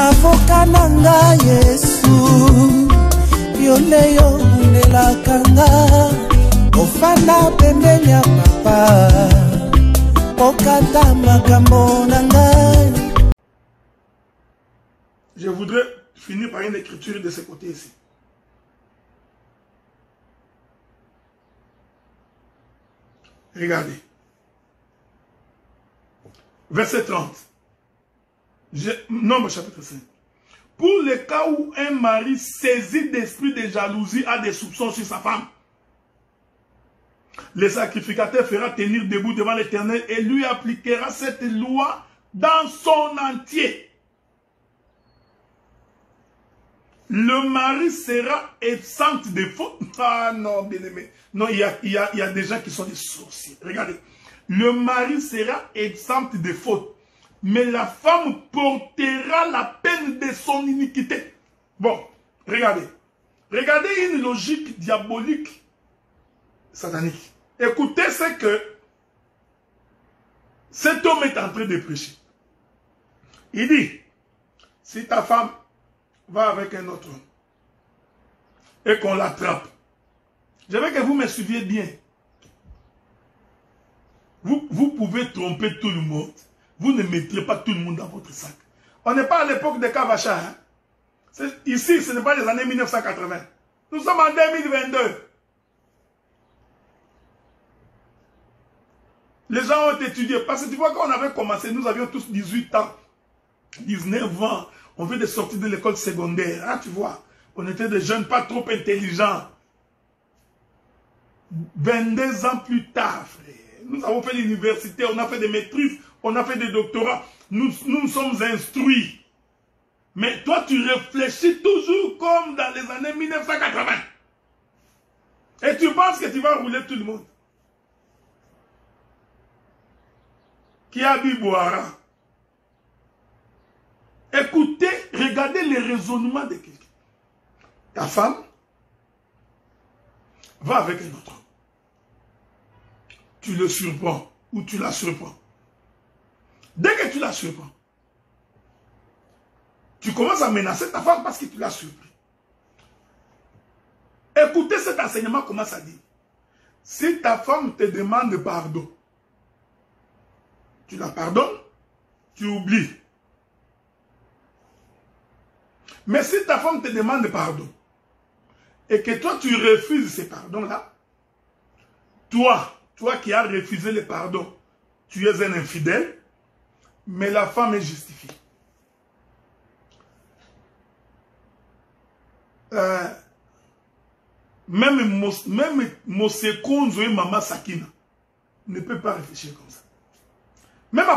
avocat nanga Yesu yoleyo ndelakanga ofana pembeni ya papa okata makambo nanga. Je voudrais finir par une écriture de ce côté ici. Regardez. Verset 30. Nombre chapitre 5. Pour le cas où un mari saisi d'esprit de jalousie a des soupçons sur sa femme, le sacrificateur fera tenir debout devant l'Éternel et lui appliquera cette loi dans son entier. Le mari sera exempt de faute. Ah non, bien aimé. Non, il y a des gens qui sont des sorciers. Regardez. Le mari sera exempt de faute. Mais la femme portera la peine de son iniquité. Bon, regardez. Regardez une logique diabolique satanique. Écoutez ce que cet homme est en train de prêcher. Il dit, si ta femme va avec un autre homme et qu'on l'attrape, je veux que vous me suiviez bien. Vous pouvez tromper tout le monde. Vous ne mettrez pas tout le monde dans votre sac. On n'est pas à l'époque de Kavacha. Hein? Ici, ce n'est pas les années 1980. Nous sommes en 2022. Les gens ont étudié. Parce que tu vois, quand on avait commencé, nous avions tous 18 ans, 19 ans. On venait de sortir de l'école secondaire. Hein, tu vois, on était des jeunes pas trop intelligents. 22 ans plus tard, frère. Nous avons fait l'université, on a fait des maîtrises, on a fait des doctorats. Nous sommes instruits. Mais toi, tu réfléchis toujours comme dans les années 1980. Et tu penses que tu vas rouler tout le monde. Qui a bu boira. Écoutez, regardez les raisonnements de quelqu'un. Ta femme va avec un autre homme. Tu le surprends ou tu la surprends. Dès que tu la surprends, tu commences à menacer ta femme parce que tu l'as surpris. Écoutez cet enseignement commence à dire. Si ta femme te demande pardon, tu la pardonnes, tu oublies. Mais si ta femme te demande pardon, et que toi tu refuses ces pardons-là, toi qui as refusé le pardon, tu es un infidèle, mais la femme est justifiée. Même Mosekonzo et Mama Sakina ne peut pas réfléchir comme ça. Même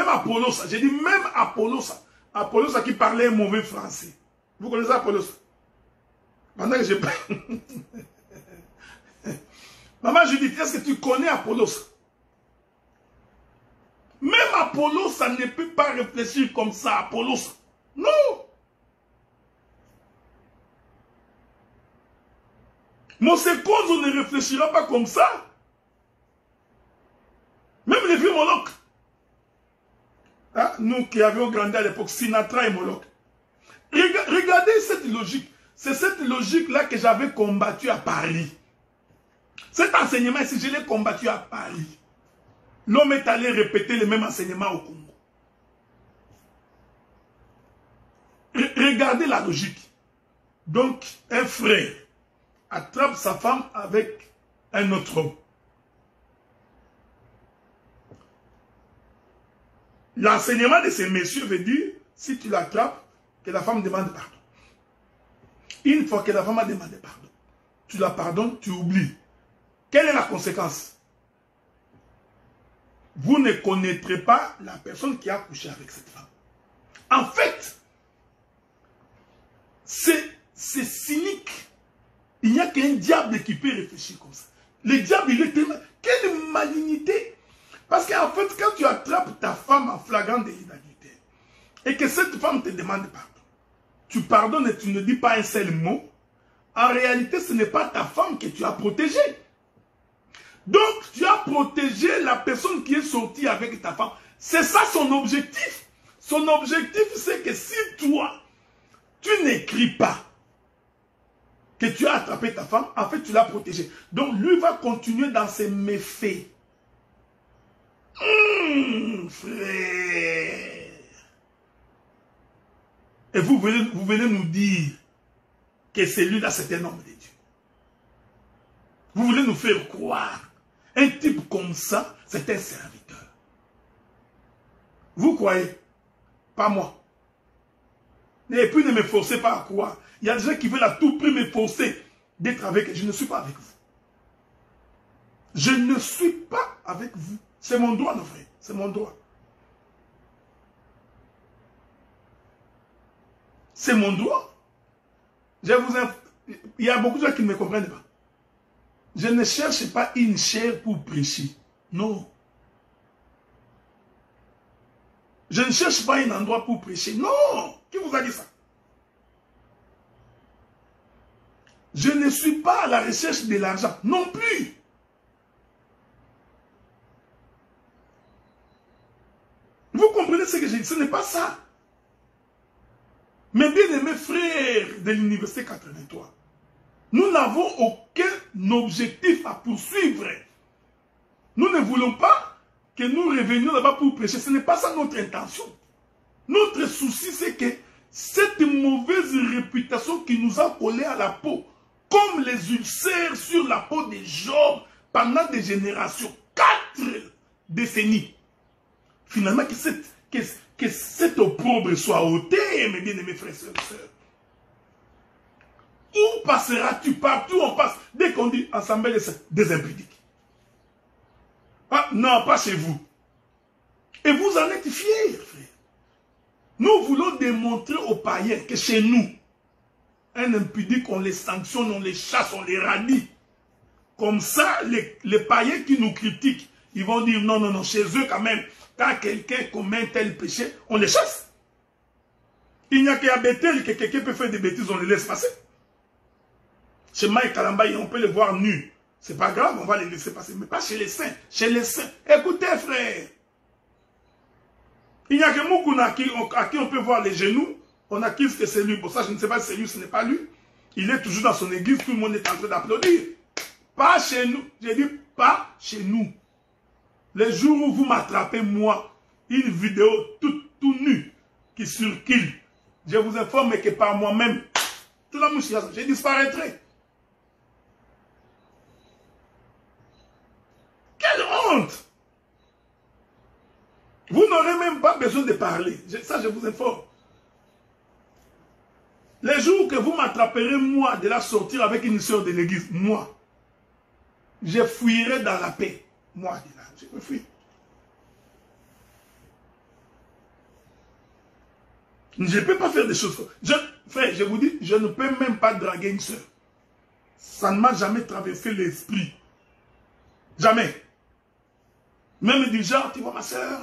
Apollosa, j'ai dit même Apollosa qui parlait mauvais français. Vous connaissez Apollosa? Pendant que je parle. Maman Judith, est-ce que tu connais Apollosa? Même Apollosa ne peut pas réfléchir comme ça, Apollosa. Non. Mosekonzo ne réfléchira pas comme ça. Même les vieux Moloch. Hein? Nous qui avions grandi à l'époque, Sinatra et Moloch. Regardez cette logique. C'est cette logique-là que j'avais combattu à Paris. Cet enseignement ici, je l'ai combattu à Paris. L'homme est allé répéter le même enseignement au Congo. Regardez la logique. Donc, un frère attrape sa femme avec un autre homme. L'enseignement de ces messieurs veut dire, si tu l'attrapes, que la femme demande pardon. Une fois que la femme a demandé pardon, tu la pardonnes, tu oublies. Quelle est la conséquence? Vous ne connaîtrez pas la personne qui a couché avec cette femme. En fait, c'est cynique. Il n'y a qu'un diable qui peut réfléchir comme ça. Le diable, il est tellement... Quelle malignité! Parce qu'en fait, quand tu attrapes ta femme en flagrant d'invalidité, et que cette femme te demande pardon, tu pardonnes et tu ne dis pas un seul mot, en réalité, ce n'est pas ta femme que tu as protégée. Donc, tu as protégé la personne qui est sortie avec ta femme. C'est ça son objectif. Son objectif, c'est que si toi, tu n'écris pas que tu as attrapé ta femme, en fait, tu l'as protégée. Donc, lui va continuer dans ses méfaits. Frère. Et vous venez nous dire que celui-là, c'est un homme de Dieu. Vous voulez nous faire croire. Un type comme ça, c'est un serviteur. Vous croyez? Pas moi. Et puis ne me forcez pas à croire. Il y a des gens qui veulent à tout prix me forcer d'être avec eux. Je ne suis pas avec vous. Je ne suis pas avec vous. C'est mon droit, mon frère. C'est mon droit. C'est mon droit. Il y a beaucoup de gens qui ne me comprennent pas. Je ne cherche pas une chair pour prêcher. Non. Je ne cherche pas un endroit pour prêcher. Non. Qui vous a dit ça? Je ne suis pas à la recherche de l'argent. Non plus. Vous comprenez ce que j'ai dit? Ce n'est pas ça. Mes bien-aimés frères de l'université 83, nous n'avons aucun objectif à poursuivre. Nous ne voulons pas que nous revenions là-bas pour prêcher. Ce n'est pas ça notre intention. Notre souci, c'est que cette mauvaise réputation qui nous a collé à la peau, comme les ulcères sur la peau des Job pendant des générations, 4 décennies, finalement, que cet opprobre soit ôté, mes bien-aimés frères et sœurs. Où passeras-tu? Partout on passe. Dès qu'on dit ensemble des impudiques. Ah, non, pas chez vous. Et vous en êtes fiers, frère. Nous voulons démontrer aux païens que chez nous, un impudique, on les sanctionne, on les chasse, on les radie. Comme ça, les païens qui nous critiquent, ils vont dire non, non, non, chez eux quand même, quand quelqu'un commet tel péché, on les chasse. Il n'y a qu'à Bethel que quelqu'un peut faire des bêtises, on les laisse passer. Chez Maï Kalambaye, on peut les voir nus. C'est pas grave, on va les laisser passer. Mais pas chez les saints. Chez les saints. Écoutez, frère. Il n'y a que Moukouna à qui on peut voir les genoux. On accuse que c'est lui. Pour ça, je ne sais pas si c'est lui, ce n'est pas lui. Il est toujours dans son église. Tout le monde est en train d'applaudir. Pas chez nous. J'ai dit pas chez nous. Les jours où vous m'attrapez, moi, une vidéo tout nue qui circule, je vous informe que par moi-même, tout la mouche, je disparaîtrai. Quelle honte! Vous n'aurez même pas besoin de parler. Ça, je vous informe. Les jours que vous m'attraperez, moi, de la sortir avec une soeur de l'église, moi, je fuirai dans la paix. Moi, je me fuis. Je ne peux pas faire des choses. Frère, je vous dis, je ne peux même pas draguer une soeur. Ça ne m'a jamais traversé l'esprit. Jamais. Même du genre, tu vois ma soeur,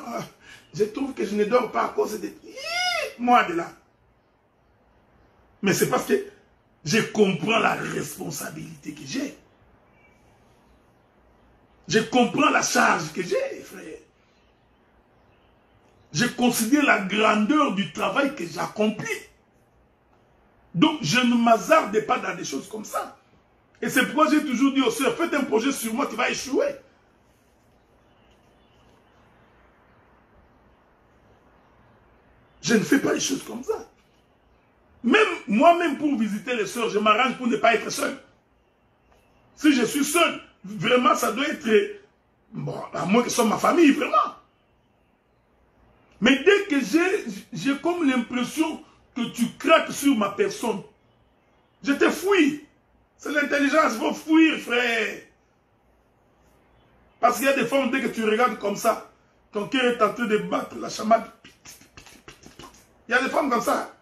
je trouve que je ne dors pas à cause de... Moi de là. Mais c'est parce que je comprends la responsabilité que j'ai. Je comprends la charge que j'ai, frère. Je considère la grandeur du travail que j'accomplis. Donc, je ne m'hazarde pas dans des choses comme ça. Et c'est pourquoi j'ai toujours dit aux sœurs, faites un projet sur moi qui va échouer. Je ne fais pas les choses comme ça. Même moi-même, pour visiter les sœurs, je m'arrange pour ne pas être seul. Si je suis seul, vraiment, ça doit être... Bon, à moins que ce soit ma famille, vraiment. Mais dès que j'ai comme l'impression que tu craques sur ma personne, je te fuis. C'est l'intelligence, il faut fuir, frère. Parce qu'il y a des femmes, dès que tu regardes comme ça, ton cœur est en train de battre la chamade. Il y a des femmes comme ça.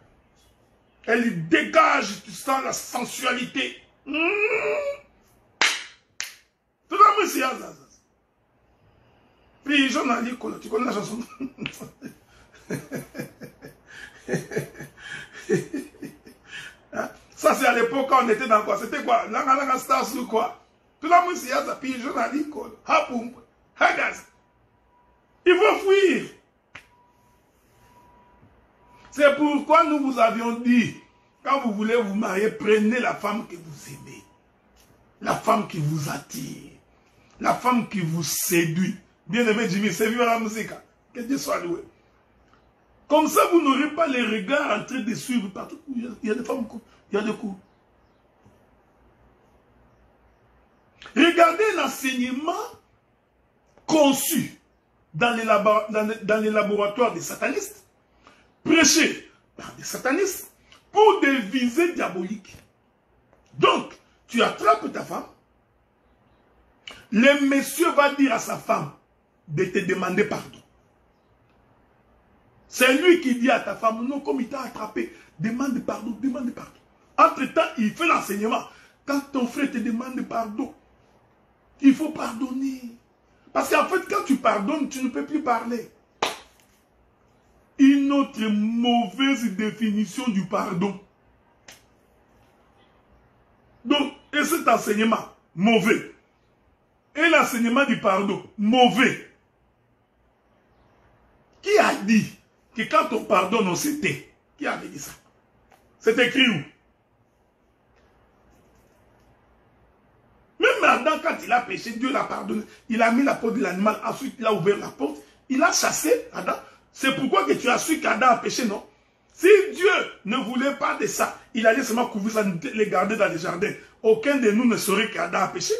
Elles dégagent, tu sens la sensualité. Tout le monde ici, puis j'en ai dit, tu connais la chanson. Ça c'est à l'époque quand on était dans quoi? C'était quoi? Langa Stars ou quoi? Tout le monde ici, puis j'en ai dit, Hapoum, Hagas. Il faut fuir. C'est pourquoi nous vous avions dit, quand vous voulez vous marier, prenez la femme que vous aimez. La femme qui vous attire. La femme qui vous séduit. Bien-aimé Jimmy, c'est vive la musique. Que Dieu soit loué. Comme ça, vous n'aurez pas les regards en train de suivre partout. Il y a des femmes, il y a des coups. Regardez l'enseignement conçu dans les laboratoires des satanistes, prêché par des satanistes pour des visées diaboliques. Donc, tu attrapes ta femme, le monsieur va dire à sa femme de te demander pardon. C'est lui qui dit à ta femme, non, comme il t'a attrapé, demande pardon, demande pardon. Entre-temps, il fait l'enseignement. Quand ton frère te demande pardon, il faut pardonner. Parce qu'en fait, quand tu pardonnes, tu ne peux plus parler. Une autre mauvaise définition du pardon. Donc, et cet enseignement, mauvais. Et l'enseignement du pardon, mauvais. Qui a dit que quand on pardonne, on se tait? Qui avait dit ça? C'est écrit où? Même Adam, quand il a péché, Dieu l'a pardonné. Il a mis la peau de l'animal, ensuite il a ouvert la porte. Il a chassé Adam. C'est pourquoi que tu as su qu'Adam a péché, non? Si Dieu ne voulait pas de ça, il allait seulement couvrir ça, les garder dans les jardins. Aucun de nous ne saurait qu'Adam a péché.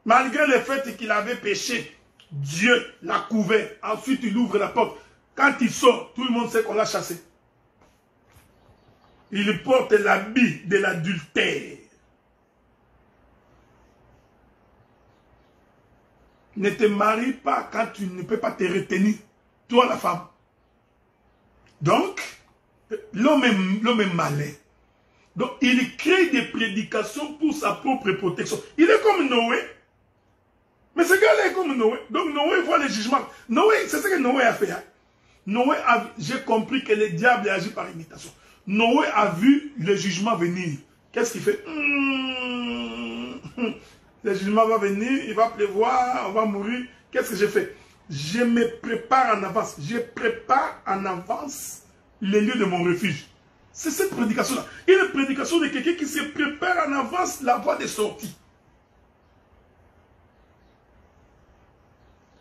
Malgré le fait qu'il avait péché, Dieu l'a couvert. Ensuite, il ouvre la porte. Quand il sort, tout le monde sait qu'on l'a chassé. Il porte l'habit de l'adultère. Ne te marie pas quand tu ne peux pas te retenir. Toi, la femme. Donc, l'homme est malin. Donc, il crée des prédications pour sa propre protection. Il est comme Noé. Mais ce gars-là est comme Noé. Donc, Noé voit les jugements. Noé, c'est ce que Noé a fait. Hein? Noé a, j'ai compris que le diable agit par imitation. Noé a vu le jugement venir. Qu'est-ce qu'il fait? Le jugement va venir, il va pleuvoir, on va mourir. Qu'est-ce que j'ai fait? Je me prépare en avance. Je prépare en avance les lieux de mon refuge. C'est cette prédication-là. Une prédication de quelqu'un qui se prépare en avance la voie de sortie.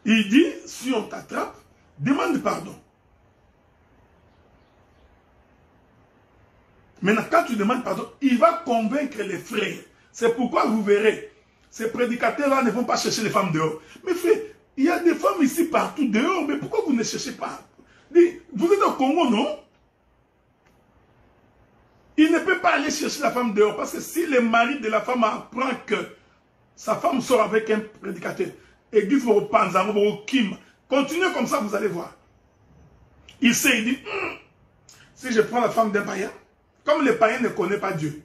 Il dit, si on t'attrape, demande pardon. Maintenant, quand tu demandes pardon, il va convaincre les frères. C'est pourquoi vous verrez, ces prédicateurs-là ne vont pas chercher les femmes dehors. Mais frère, il y a des femmes ici partout dehors, mais pourquoi vous ne cherchez pas? Vous êtes au Congo, non? Il ne peut pas aller chercher la femme dehors, parce que si le mari de la femme apprend que sa femme sort avec un prédicateur, et dit au Panzamo, au Kim, continuez comme ça, vous allez voir. Il sait, il dit, si je prends la femme d'un païen, comme le païen ne connaît pas Dieu,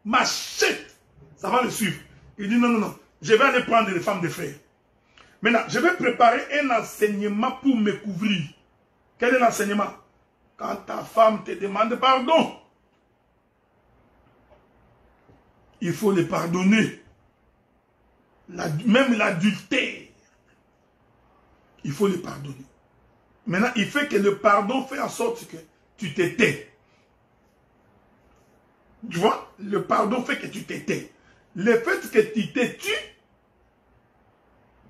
machette, ça va le suivre. Il dit, non, non, non, je vais aller prendre les femmes des frères. Maintenant, je vais préparer un enseignement pour me couvrir. Quel est l'enseignement? Quand ta femme te demande pardon, il faut les pardonner. Même l'adultère, il faut les pardonner. Maintenant, il fait que le pardon fait en sorte que tu te tais. Tu vois, le pardon fait que tu te tais. Le fait que tu te tues,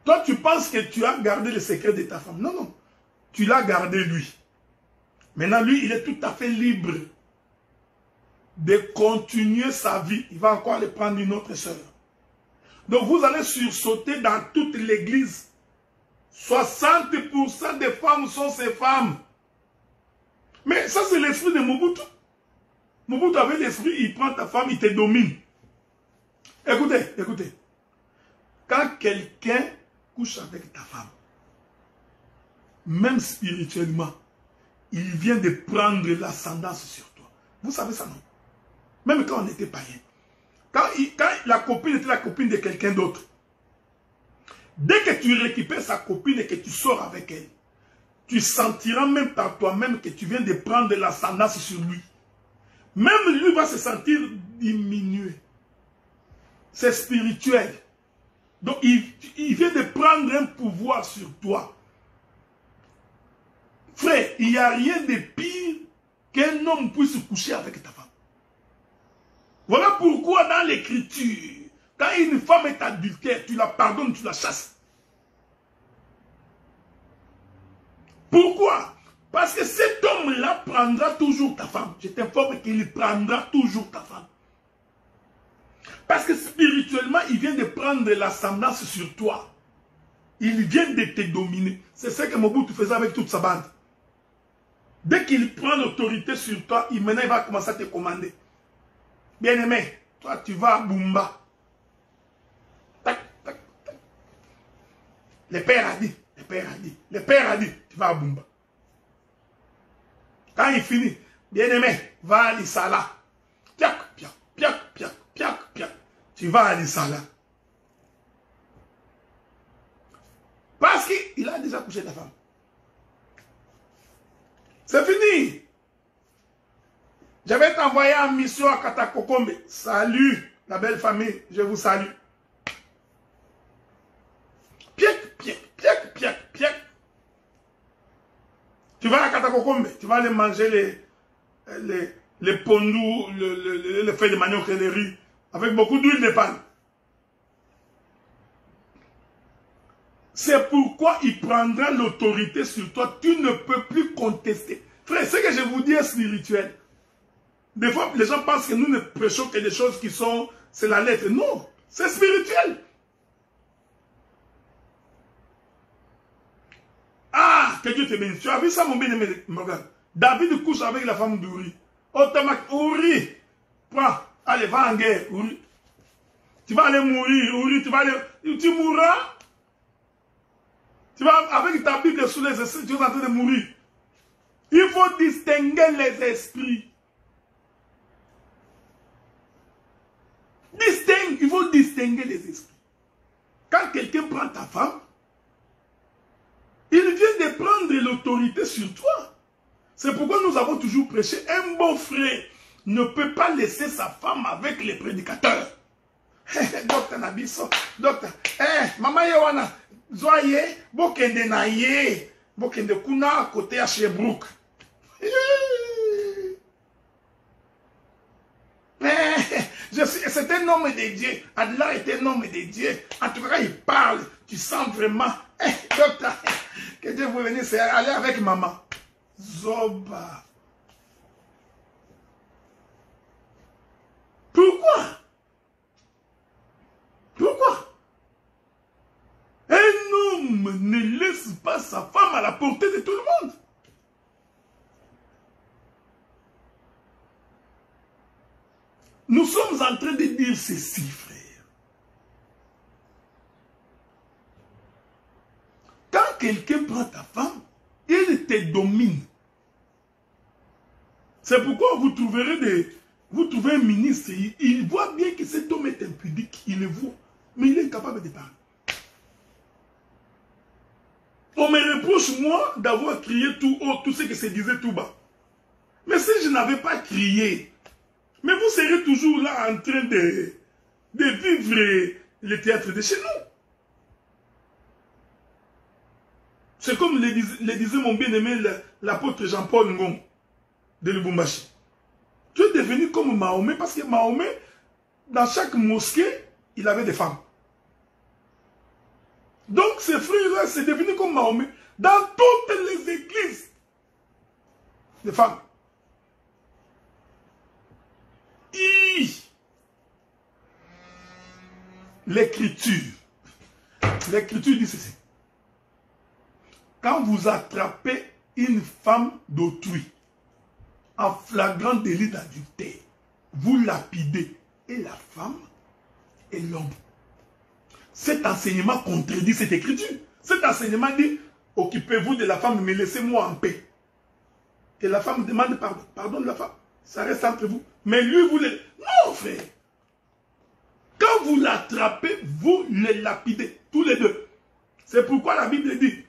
toi tu penses que tu as gardé le secret de ta femme. Non, non. Tu l'as gardé lui. Maintenant, lui, il est tout à fait libre de continuer sa vie. Il va encore aller prendre une autre sœur. Donc, vous allez sursauter dans toute l'église. 60% des femmes sont ces femmes. Mais ça, c'est l'esprit de Mobutu. Mobutu avait l'esprit, il prend ta femme, il te domine. Écoutez, écoutez. Quand quelqu'un couche avec ta femme, même spirituellement, il vient de prendre l'ascendance sur toi. Vous savez ça, non? Même quand on était païen. Quand la copine était la copine de quelqu'un d'autre, dès que tu récupères sa copine et que tu sors avec elle, tu sentiras même par toi-même que tu viens de prendre l'ascendance sur lui. Même lui va se sentir diminué. C'est spirituel. Donc il vient de prendre un pouvoir sur toi. Frère, il n'y a rien de pire qu'un homme puisse coucher avec ta femme. Voilà pourquoi dans l'écriture, quand une femme est adultère, tu la pardonnes, tu la chasses. Pourquoi? Parce que cet homme-là prendra toujours ta femme. Je t'informe qu'il prendra toujours ta femme. Parce que spirituellement, il vient de prendre l'ascendance sur toi. Il vient de te dominer. C'est ce que Mobutu faisait avec toute sa bande. Dès qu'il prend l'autorité sur toi, maintenant il va commencer à te commander. Bien-aimé, toi tu vas à Bumba. Tac, tac, tac. Le père a dit, le père a dit, le père a dit, tu vas à Bumba. Quand il finit, bien-aimé, va à l'Isala. Piac, piac, piac, piac, piac, piac. Tu vas à l'Isala. Parce qu'il a déjà couché ta femme. C'est fini. Je vais t'envoyer en mission à Katakokombe. Salut, la belle famille. Je vous salue. Piac, piac, piac, piac, piac. Tu vas à Katakokombe. Tu vas aller manger les pondous, les feuilles de manioc et les riz. Avec beaucoup d'huile de palme. C'est pourquoi il prendra l'autorité sur toi. Tu ne peux plus contester. Frère, ce que je vous dis est spirituel. Des fois, les gens pensent que nous ne prêchons que des choses qui sont... C'est la lettre. Non, c'est spirituel. Ah, que Dieu te bénisse. Tu as vu ça, mon bien-aimé Morgan? David couche avec la femme d'Uri. Automatiquement, Uri, prends, allez, va en guerre, Uri. Tu vas aller mourir, Uri, tu vas aller... Tu mourras. Tu vas, avec ta Bible sous les esprits, tu es en train de mourir. Il faut distinguer les esprits. Il faut distinguer les esprits. Quand quelqu'un prend ta femme, il vient de prendre l'autorité sur toi. C'est pourquoi nous avons toujours prêché. Un bon frère ne peut pas laisser sa femme avec les prédicateurs. Docteur Nabiso, docteur, maman Yawana, Zoye, Bokende na ye, Bokende kuna à côté à Sherbrooke. C'est un homme de Dieu. Adela est un homme de Dieu. En tout cas, il parle. Tu sens vraiment. Docteur, que Dieu vous bénisse, c'est aller avec maman. Zoba. Pourquoi? Pourquoi? Un homme ne laisse pas sa femme à la portée de tout le monde. Nous sommes en train de dire ceci, frère. Quand quelqu'un prend ta femme, il te domine. C'est pourquoi vous trouvez un ministre, il voit bien que cet homme est impudique, il le voit, mais il est incapable de parler. On me reproche, moi, d'avoir crié tout haut, tout ce que se disait tout bas. Mais si je n'avais pas crié, mais vous serez toujours là en train de vivre le théâtre de chez nous. C'est comme le disait mon bien-aimé l'apôtre Jean-Paul Ngom de Lubumbashi. Tu es devenu comme Mahomet parce que Mahomet, dans chaque mosquée, il avait des femmes. Donc ces frères-là, c'est devenu comme Mahomet. Dans toutes les églises, des femmes. L'écriture dit ceci. Quand vous attrapez une femme d'autrui en flagrant délit d'adultère, vous lapidez et la femme et l'homme. Cet enseignement contredit cette écriture. Cet enseignement dit, occupez-vous de la femme, mais laissez-moi en paix. Et la femme demande pardon. Pardonne la femme. Ça reste entre vous. Mais lui, vous le... Non, frère. Quand vous l'attrapez, vous le lapidez. Tous les deux. C'est pourquoi la Bible dit,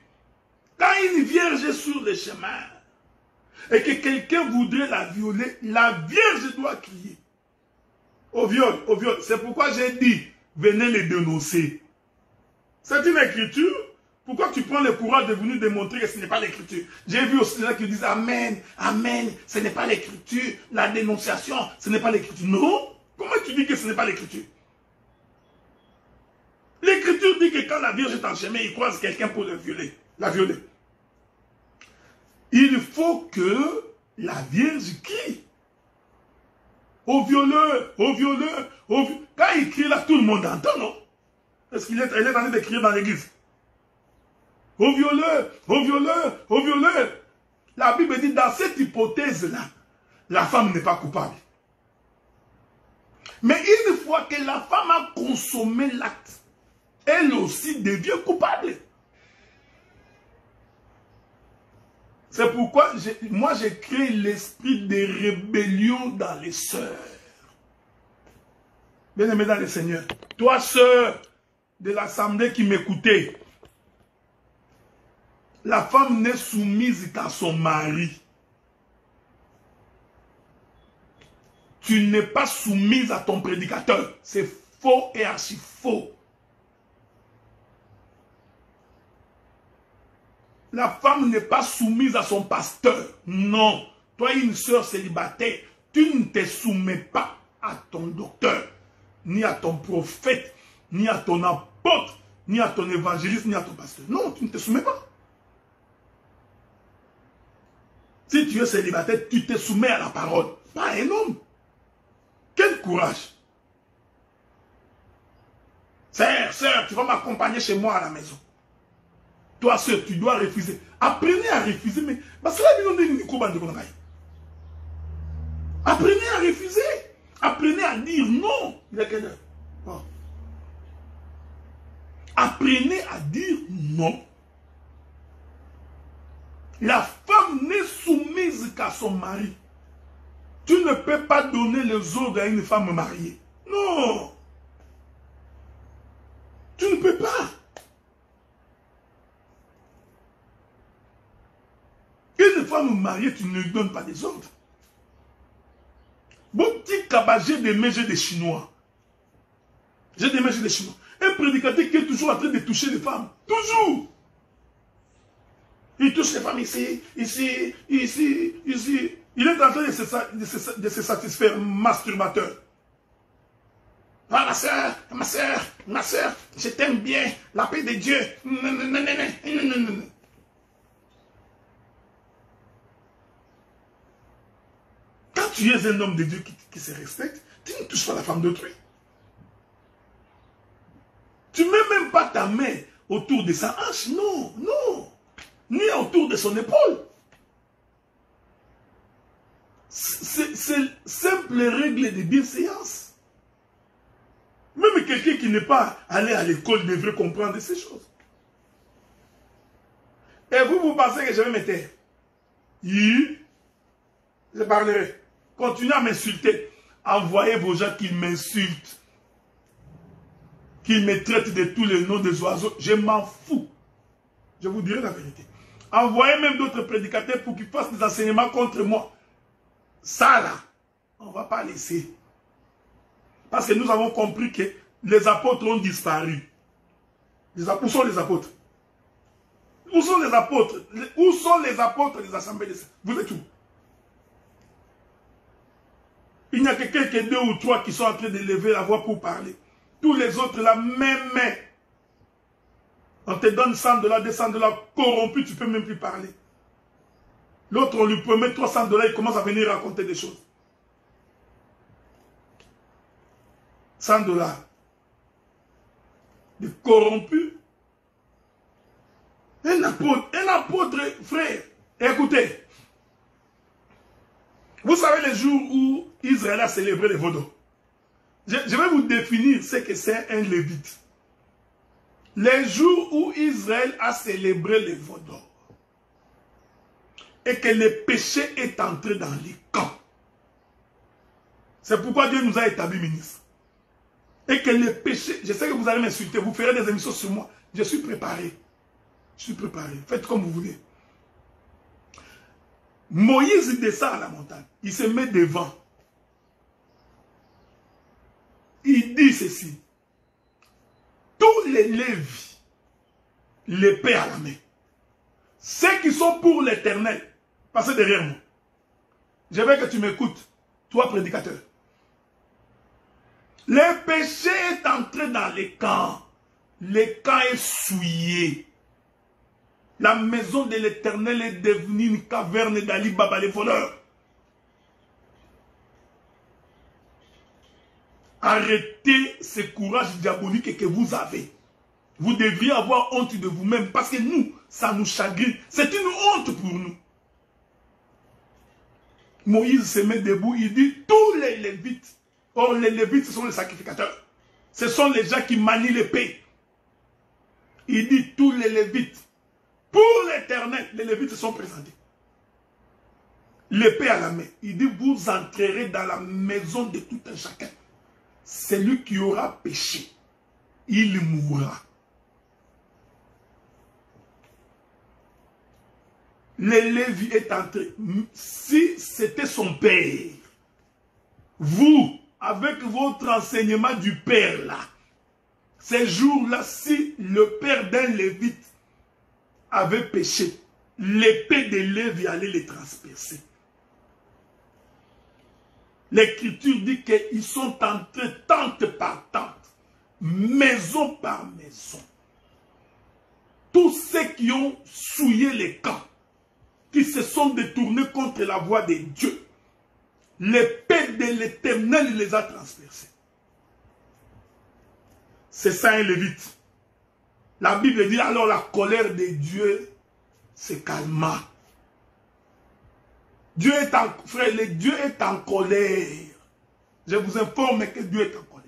quand une vierge est sur le chemin, et que quelqu'un voudrait la violer, la vierge doit crier. Au viol, au viol. C'est pourquoi j'ai dit, venez les dénoncer. C'est une écriture. Pourquoi tu prends le courage de venir démontrer que ce n'est pas l'écriture? J'ai vu aussi des gens qui disent Amen, Amen, ce n'est pas l'écriture, la dénonciation, ce n'est pas l'écriture. Non. Comment tu dis que ce n'est pas l'écriture? L'écriture dit que quand la Vierge est en chemin, il croise quelqu'un pour le violer, la violer. Il faut que la Vierge crie. Au violeur, au violeur, au violeur. Quand il crie là, tout le monde entend, non? Parce qu'il est en train de crier dans l'église. Au violeur, au violeur, au violeur. La Bible dit, dans cette hypothèse-là, la femme n'est pas coupable. Mais une fois que la femme a consommé l'acte, elle aussi devient coupable. C'est pourquoi moi j'ai créé l'esprit de rébellion dans les sœurs. Bien-aimés dans le Seigneur, toi sœur de l'assemblée qui m'écoutait, la femme n'est soumise qu'à son mari. Tu n'es pas soumise à ton prédicateur. C'est faux et archi faux. La femme n'est pas soumise à son pasteur. Non. Toi, une sœur célibataire, tu ne te soumets pas à ton docteur, ni à ton prophète, ni à ton apôtre, ni à ton évangéliste, ni à ton pasteur. Non, tu ne te soumets pas. Si tu es célibataire, tu te soumets à la parole, pas à un homme. Quel courage! Sœur, tu vas m'accompagner chez moi à la maison. Toi, sœur, tu dois refuser. Apprenez à refuser, mais... Apprenez à refuser. Apprenez à dire non. Oh. Apprenez à dire non. La femme n'est soumise qu'à son mari. Tu ne peux pas donner les ordres à une femme mariée. Non. Tu ne peux pas. Une femme mariée, tu ne lui donnes pas des ordres. Bon petit cabagé des méges des Chinois. J'ai des méges des Chinois. Un prédicateur qui est toujours en train de toucher les femmes. Toujours. Il touche les femmes ici, ici, ici, ici. Il est en train de se satisfaire, masturbateur. Ah, ma soeur, je t'aime bien, la paix de Dieu. Quand tu es un homme de Dieu qui se respecte, tu ne touches pas la femme d'autrui. Tu ne mets même pas ta main autour de sa hanche, non, non. Ni autour de son épaule. C'est simple règle de bienséance. Même quelqu'un qui n'est pas allé à l'école devrait comprendre ces choses. Et vous pensez que je vais me taire? Oui. Je parlerai. Continuez à m'insulter. Envoyez vos gens qui m'insultent. Qui me traitent de tous les noms des oiseaux. Je m'en fous. Je vous dirai la vérité. Envoyez même d'autres prédicateurs pour qu'ils fassent des enseignements contre moi. Ça là, on ne va pas laisser. Parce que nous avons compris que les apôtres ont disparu. Où sont les apôtres? Où sont les apôtres? Où sont les apôtres des assemblées? Vous êtes où? Il n'y a que quelques 2 ou 3 qui sont en train de lever la voix pour parler. Tous les autres, la même main. On te donne 100 $, 200 $, corrompu, tu ne peux même plus parler. L'autre, on lui promet 300 $, il commence à venir raconter des choses. 100 $. De corrompu. Un apôtre, frère. Écoutez. Vous savez les jours où Israël a célébré les Vaudois. Je vais vous définir ce que c'est un lévite. Les jours où Israël a célébré les Vaudois et que le péché est entré dans les camps. C'est pourquoi Dieu nous a établis ministres. Et que le péché, je sais que vous allez m'insulter, vous ferez des émissions sur moi. Je suis préparé. Je suis préparé. Faites comme vous voulez. Moïse descend à la montagne. Il se met devant. Il dit ceci. Tous les Lévis l'épée à la main. Ceux qui sont pour l'éternel, passez derrière moi. Je veux que tu m'écoutes, toi prédicateur. Le péché est entré dans les camps. Le camp est souillé. La maison de l'Éternel est devenue une caverne d'Ali Baba les voleurs. Arrêtez ce courage diabolique que vous avez. Vous devriez avoir honte de vous-même parce que nous, ça nous chagrine. C'est une honte pour nous. Moïse se met debout, il dit tous les Lévites. Or, les Lévites, ce sont les sacrificateurs. Ce sont les gens qui manient l'épée. Il dit tous les Lévites. Pour l'Éternel, les Lévites se sont présentés. L'épée à la main. Il dit vous entrerez dans la maison de tout un chacun. Celui qui aura péché, il mourra. Le Lévi est entré. Si c'était son père, vous, avec votre enseignement du père là, ces jours-là, si le père d'un Lévite avait péché, l'épée de Lévi allait les transpercer. L'Écriture dit qu'ils sont entrés tente par tente, maison par maison. Tous ceux qui ont souillé les camps, qui se sont détournés contre la voie de Dieu, l'épée de l'Éternel les a transpercés. C'est ça un Lévite. La Bible dit alors la colère de Dieu se calma. Dieu est en, frère, Dieu est en colère. Je vous informe que Dieu est en colère.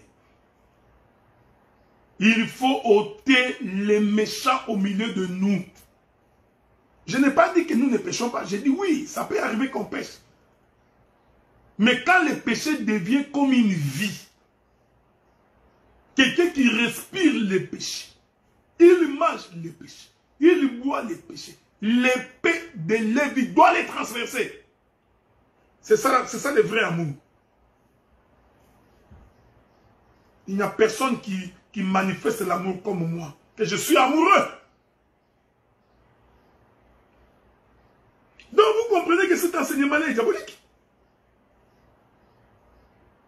Il faut ôter les méchants au milieu de nous. Je n'ai pas dit que nous ne péchons pas. J'ai dit oui, ça peut arriver qu'on pêche. Mais quand le péché devient comme une vie, quelqu'un qui respire le péché, il mange le péché, il boit le péché, l'épée de Lévi doit les transverser. C'est ça le vrai amour. Il n'y a personne qui manifeste l'amour comme moi. Que je suis amoureux. Donc vous comprenez que cet enseignement-là est diabolique.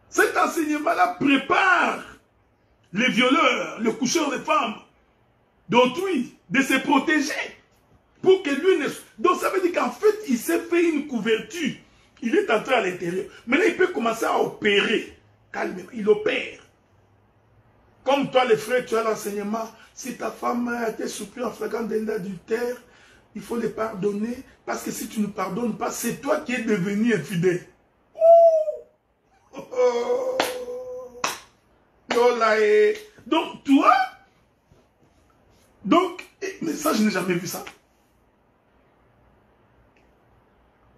Cet enseignement-là prépare les violeurs, les coucheurs de femmes, d'autrui, de se protéger. Pour que lui ne... Donc ça veut dire qu'en fait, il s'est fait une couverture. Il est entré à l'intérieur. Maintenant, il peut commencer à opérer. Calmement, il opère. Comme toi, les frères, tu as l'enseignement. Si ta femme a été surprise en flagrant délit d'adultère, il faut les pardonner. Parce que si tu ne pardonnes pas, c'est toi qui es devenu infidèle. Donc, toi, mais ça, je n'ai jamais vu ça.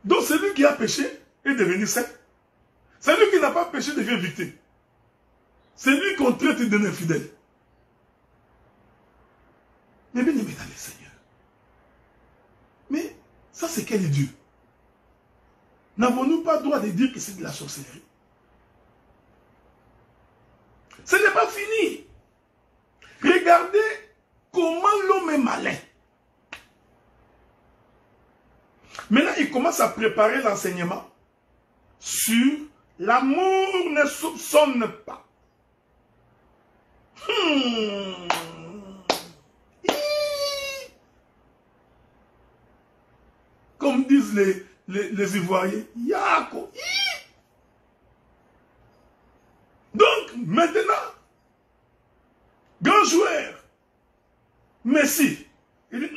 Donc, celui qui a péché est devenu saint. Celui qui n'a pas péché devient victime. C'est lui qu'on traite d'un infidèle. Mais bien aimé dans le Seigneur. Mais ça, c'est quel Dieu? N'avons-nous pas le droit de dire que c'est de la sorcellerie? Ce n'est pas fini. Regardez comment l'homme est malin. Maintenant, il commence à préparer l'enseignement sur l'amour ne soupçonne pas. Comme disent les Ivoiriens, Yako. Donc, maintenant, grand joueur, Messi, il dit,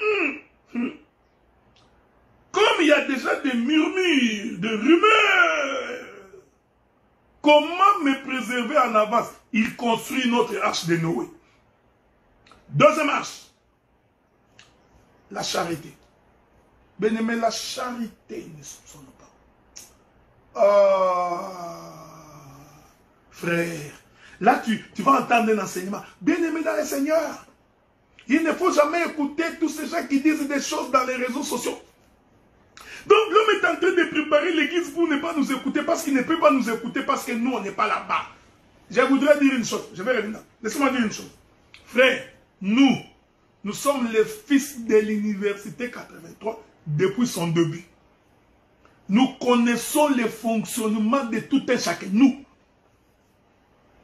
comme il y a déjà des murmures, des rumeurs, comment me préserver en avance? Il construit notre arche de Noé. Deuxième arche, la charité. Bien-aimé, la charité ne soupçonne pas. Frère, là tu vas entendre un enseignement. Bien-aimé dans le Seigneur, il ne faut jamais écouter tous ces gens qui disent des choses dans les réseaux sociaux. Donc l'homme est en train de préparer l'église pour ne pas nous écouter parce qu'il ne peut pas nous écouter parce que nous on n'est pas là-bas. Je voudrais dire une chose, je vais revenir. Laissez-moi dire une chose. Frère, nous Nous sommes les fils de l'université 83 depuis son début. Nous connaissons le fonctionnement de tout un chacun.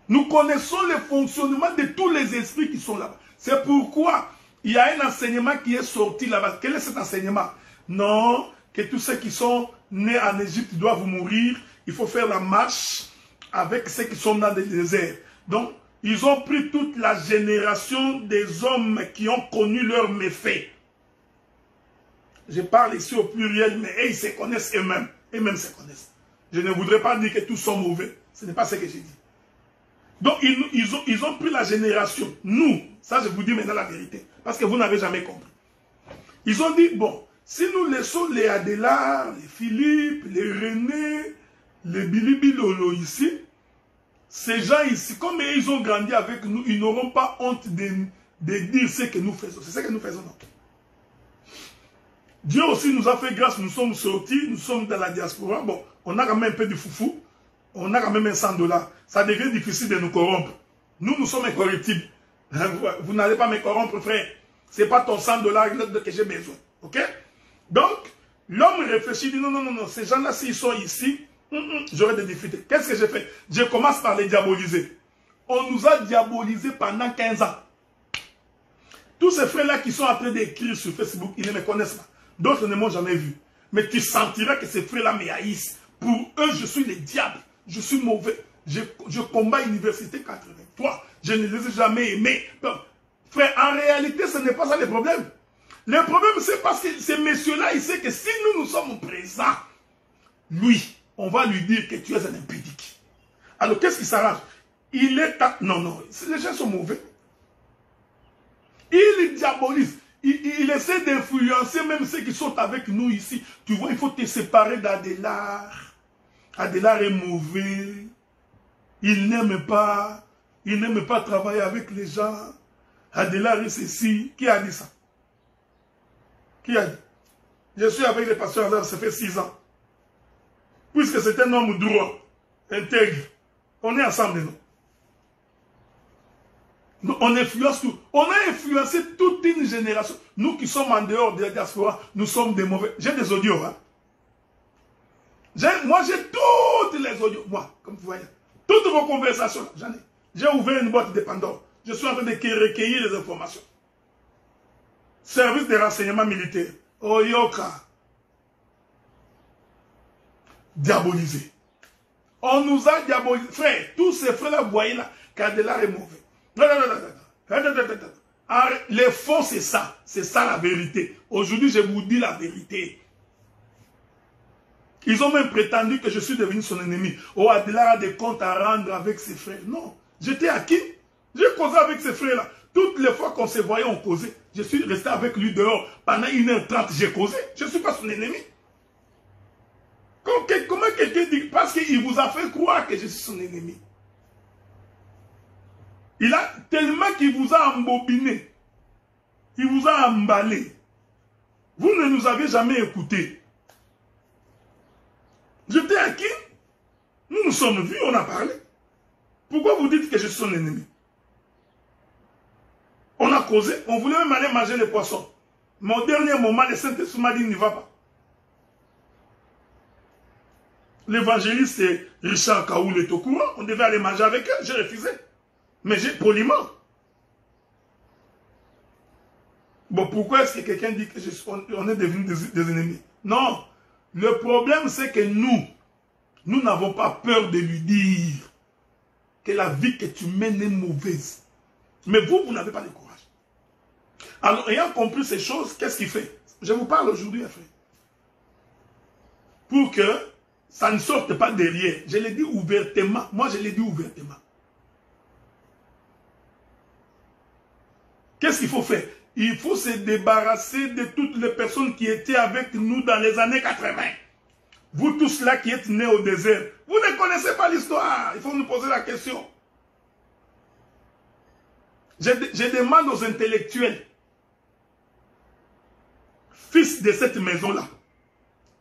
Nous connaissons le fonctionnement de tous les esprits qui sont là-bas. C'est pourquoi il y a un enseignement qui est sorti là-bas. Quel est cet enseignement? Non, que tous ceux qui sont nés en Égypte doivent mourir. Il faut faire la marche avec ceux qui sont dans le désert. Donc, ils ont pris toute la génération des hommes qui ont connu leurs méfaits. Je parle ici au pluriel, mais ils se connaissent eux-mêmes. Eux-mêmes se connaissent. Je ne voudrais pas dire que tous sont mauvais. Ce n'est pas ce que j'ai dit. Donc, ils ont pris la génération. Nous, ça je vous dis maintenant la vérité. Parce que vous n'avez jamais compris. Ils ont dit, bon, si nous laissons les Adélard, les Philippe, les René, les Bilibilolo ici, ces gens ici, comme ils ont grandi avec nous, ils n'auront pas honte de dire ce que nous faisons. C'est ce que nous faisons. Non? Dieu aussi nous a fait grâce, nous sommes sortis, nous sommes dans la diaspora. Bon, on a quand même un peu de foufou. On a quand même $100. Ça devient difficile de nous corrompre. Nous sommes incorruptibles. Vous n'allez pas me corrompre, frère. Ce n'est pas ton $100 que j'ai besoin. Ok? Donc, l'homme réfléchit, dit non, ces gens-là, s'ils sont ici, j'aurai des difficultés. Qu'est-ce que j'ai fait? Je commence par les diaboliser. On nous a diabolisés pendant 15 ans. Tous ces frères-là qui sont en train d'écrire sur Facebook, ils ne me connaissent pas. D'autres ne m'ont jamais vu. Mais tu sentiras que ces frères-là me haïssent. Pour eux, je suis le diable. Je suis mauvais. Je combats l'université 83. Je ne les ai jamais aimés. Frère, en réalité, ce n'est pas ça le problème. Le problème, c'est parce que ces messieurs-là, ils savent que si nous sommes présents, lui, on va lui dire que tu es un impudique. Alors, qu'est-ce qui s'arrange? Il est... Non, les gens sont mauvais. Il diabolise. Il essaie d'influencer même ceux qui sont avec nous ici. Tu vois, il faut te séparer d'Adélard. Adélard est mauvais. Il n'aime pas travailler avec les gens. Adélard est ceci. Qui a dit ça? Qui a dit? Je suis avec le pasteur Adélard, ça fait 6 ans. Puisque c'est un homme droit, intègre. On est ensemble, non? On influence tout. On a influencé toute une génération. Nous qui sommes en dehors de la diaspora, nous sommes des mauvais. J'ai des audios, hein? Moi, j'ai toutes les audios. Moi, comme vous voyez. Toutes vos conversations, j'en ai. J'ai ouvert une boîte de Pandore. Je suis en train de recueillir les informations. Service de renseignement militaire. Oyoka. Diabolisé. On nous a diabolisé. Frère, tous ces frères-là, vous voyez là, qu'Adélard est mauvais. Non. Les fonds, c'est ça. C'est ça la vérité. Aujourd'hui, je vous dis la vérité. Ils ont même prétendu que je suis devenu son ennemi. Oh, Adélard a des comptes à rendre avec ses frères. Non. J'étais à qui? J'ai causé avec ses frères-là. Toutes les fois qu'on se voyait, on causait. Je suis resté avec lui dehors. Pendant 1h30, j'ai causé. Je ne suis pas son ennemi. Comment quelqu'un dit? Parce qu'il vous a fait croire que je suis son ennemi. Il a tellement qu'il vous a embobiné. Il vous a emballé. Vous ne nous avez jamais écoutés. J'étais à qui? Nous nous sommes vus, on a parlé. Pourquoi vous dites que je suis son ennemi? On a causé, on voulait même aller manger les poissons. Mais au dernier moment, le Saint-Esprit m'a dit, n'y va pas. L'évangéliste Richard Kaoul est au courant, on devait aller manger avec eux, j'ai refusé. Mais j'ai poliment. Bon, pourquoi est-ce que quelqu'un dit qu'on est devenus des ennemis? Non. Le problème, c'est que nous n'avons pas peur de lui dire que la vie que tu mènes est mauvaise. Mais vous n'avez pas de courage. Alors, ayant compris ces choses, qu'est-ce qu'il fait? Je vous parle aujourd'hui, frère. Pour que ça ne sorte pas derrière. Je l'ai dit ouvertement. Moi, je l'ai dit ouvertement. Qu'est-ce qu'il faut faire? Il faut se débarrasser de toutes les personnes qui étaient avec nous dans les années 80. Vous tous là qui êtes nés au désert, vous ne connaissez pas l'histoire. Il faut nous poser la question. Je demande aux intellectuels, fils de cette maison-là,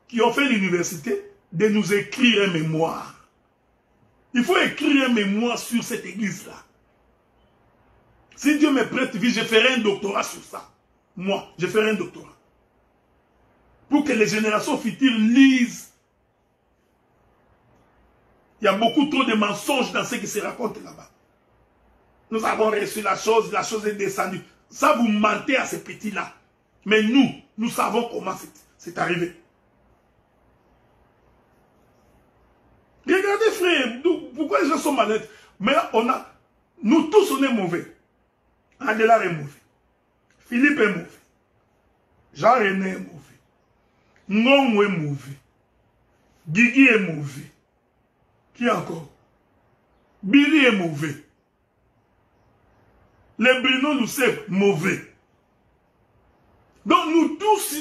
qui ont fait l'université, de nous écrire un mémoire. Il faut écrire un mémoire sur cette église-là. Si Dieu me prête vie, je ferai un doctorat sur ça. moi, je ferai un doctorat. Pour que les générations futures lisent. Il y a beaucoup trop de mensonges dans ce qui se raconte là-bas. Nous avons reçu la chose est descendue. Ça, vous mentez à ces petits-là. Mais nous savons comment c'est arrivé. Regardez, frère, pourquoi les gens sont malades? Mais là, nous tous, on est mauvais. Adélard est mauvais. Philippe est mauvais. Jean-René est mauvais. Ngong est mauvais. Guigui est mauvais. Qui encore? Billy est mauvais. Les Bruno Loussef, mauvais. Donc nous tous,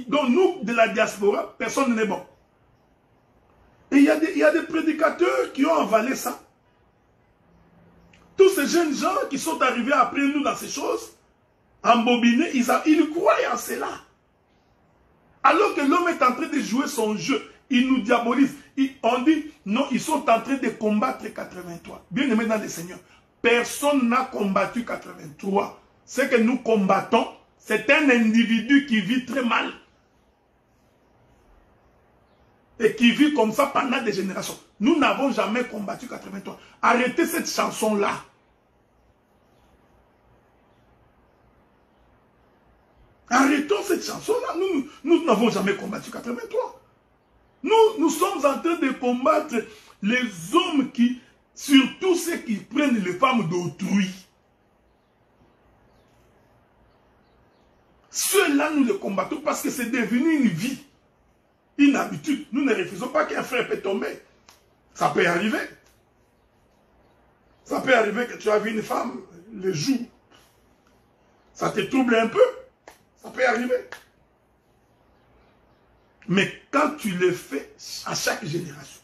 donc nous de la diaspora, personne n'est bon. Et il y a des prédicateurs qui ont avalé ça. Tous ces jeunes gens qui sont arrivés après nous dans ces choses, embobinés, ils croient en cela. Alors que l'homme est en train de jouer son jeu, il nous diabolise. On dit, non, ils sont en train de combattre 83. Bien aimé dans le Seigneur, personne n'a combattu 83. Ce que nous combattons, c'est un individu qui vit très mal. Et qui vit comme ça pendant des générations. Nous n'avons jamais combattu 83. Arrêtez cette chanson-là. Arrêtons cette chanson-là. Nous n'avons jamais combattu 83. Nous sommes en train de combattre les hommes qui, surtout ceux qui prennent les femmes d'autrui. Ceux-là, nous les combattons parce que c'est devenu une vie. Une habitude. Nous ne refusons pas qu'un frère peut tomber. Ça peut arriver. Ça peut arriver que tu as vu une femme le jour. Ça te trouble un peu. Ça peut arriver. Mais quand tu le fais à chaque génération.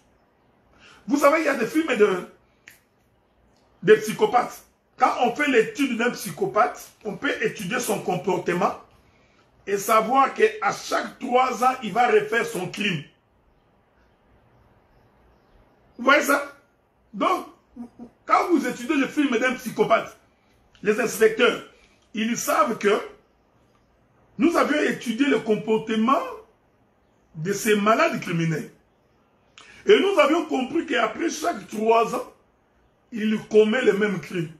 Vous savez, il y a des films de psychopathes. Quand on fait l'étude d'un psychopathe, on peut étudier son comportement et savoir qu'à chaque 3 ans, il va refaire son crime. Vous voyez ça? Donc, quand vous étudiez le film d'un psychopathe, les inspecteurs, ils savent que nous avions étudié le comportement de ces malades criminels. Et nous avions compris qu'après chaque 3 ans, il commet le même crime.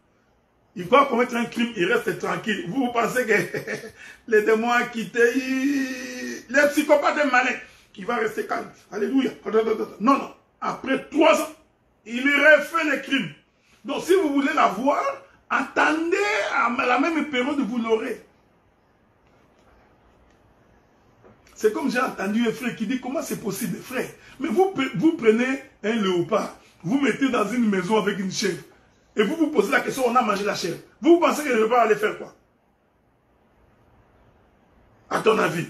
Il va commettre un crime, il reste tranquille. Vous pensez que les démons ont quitté, les psychopathes malins, il va rester calme. Alléluia. Non, non. Après 3 ans, il refait le crime. Donc si vous voulez la voir, attendez à la même période, vous l'aurez. C'est comme j'ai entendu un frère qui dit, comment c'est possible, frère? Mais vous prenez un léopard, vous mettez dans une maison avec une chèvre, et vous vous posez la question, on a mangé la chèvre. Vous pensez que le léopard allait faire quoi? À ton avis,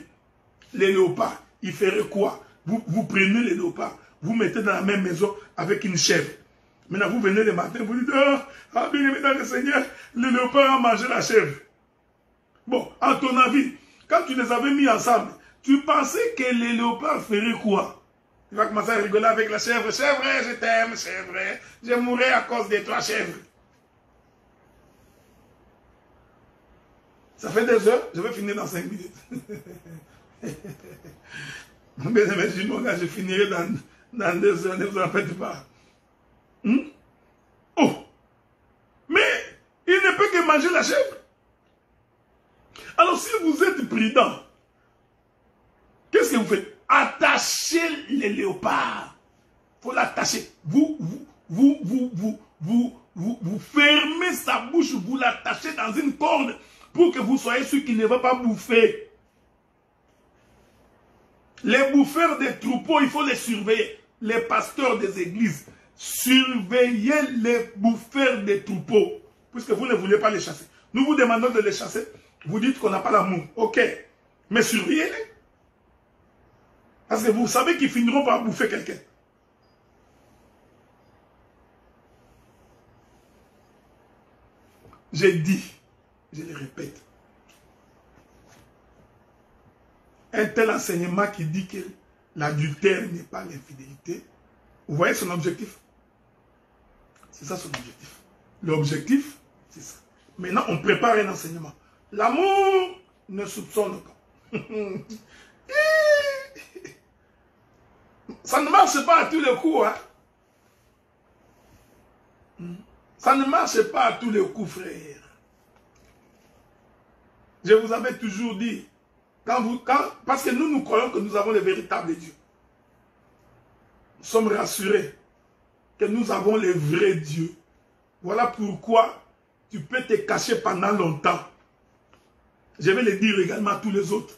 les léopards, ils feraient quoi? Vous prenez les léopards, vous mettez dans la même maison avec une chèvre. Maintenant, vous venez le matin, vous dites, ah, bien aimé dans le Seigneur, le léopard a mangé la chèvre. Bon, à ton avis, quand tu les avais mis ensemble, tu pensais que les léopards feraient quoi? Il va commencer à rigoler avec la chèvre. Chèvre, je t'aime, chèvre. Je mourrai à cause de toi, chèvre. Ça fait 2 heures, je vais finir dans 5 minutes. Je finirai dans 2 heures, ne vous en faites pas. Oh! Mais il ne peut que manger la chèvre. Alors si vous êtes prudent, qu'est-ce que vous faites? Attachez les léopards. Il faut l'attacher. Vous fermez sa bouche, vous l'attachez dans une corde pour que vous soyez sûr qu'il ne va pas bouffer. Les bouffeurs des troupeaux, il faut les surveiller. Les pasteurs des églises, surveillez les bouffeurs des troupeaux. Puisque vous ne voulez pas les chasser. Nous vous demandons de les chasser. Vous dites qu'on n'a pas l'amour. Ok. Mais surveillez-les. Parce que vous savez qu'ils finiront par bouffer quelqu'un. J'ai dit, je le répète, un tel enseignement qui dit que l'adultère n'est pas l'infidélité, vous voyez son objectif? C'est ça son objectif. L'objectif, c'est ça. Maintenant, on prépare un enseignement. L'amour ne soupçonne pas. Ça ne marche pas à tous les coups. Hein? Ça ne marche pas à tous les coups, frère. Je vous avais toujours dit, parce que nous croyons que nous avons le véritable Dieu. Nous sommes rassurés que nous avons le vrai Dieu. Voilà pourquoi tu peux te cacher pendant longtemps. Je vais le dire également à tous les autres.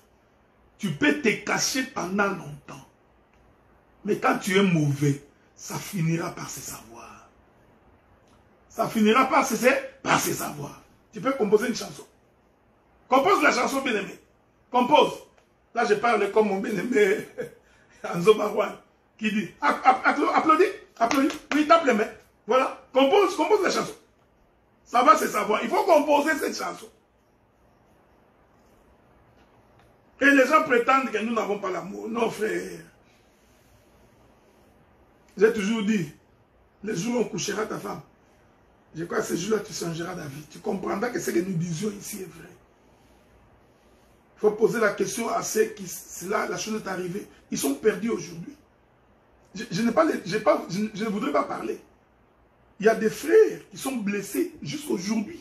Tu peux te cacher pendant longtemps. Mais quand tu es mauvais, ça finira par se savoir. Ça finira par se savoir. Tu peux composer une chanson. Compose la chanson bien-aimée. Compose. Là, je parle comme mon bien-aimé Anzo Marouane qui dit applaudis, applaudis. Oui, tape les mains. Voilà. Compose la chanson. Ça va se savoir. Il faut composer cette chanson. Et les gens prétendent que nous n'avons pas l'amour. Non, frère. J'ai toujours dit, le jour où on couchera ta femme, je crois que ce jour-là, tu changeras d'avis. Tu comprendras que ce que nous disions ici est vrai. Il faut poser la question à ceux qui, là, la chose est arrivée. Ils sont perdus aujourd'hui. Je ne voudrais pas parler. Il y a des frères qui sont blessés jusqu'aujourd'hui.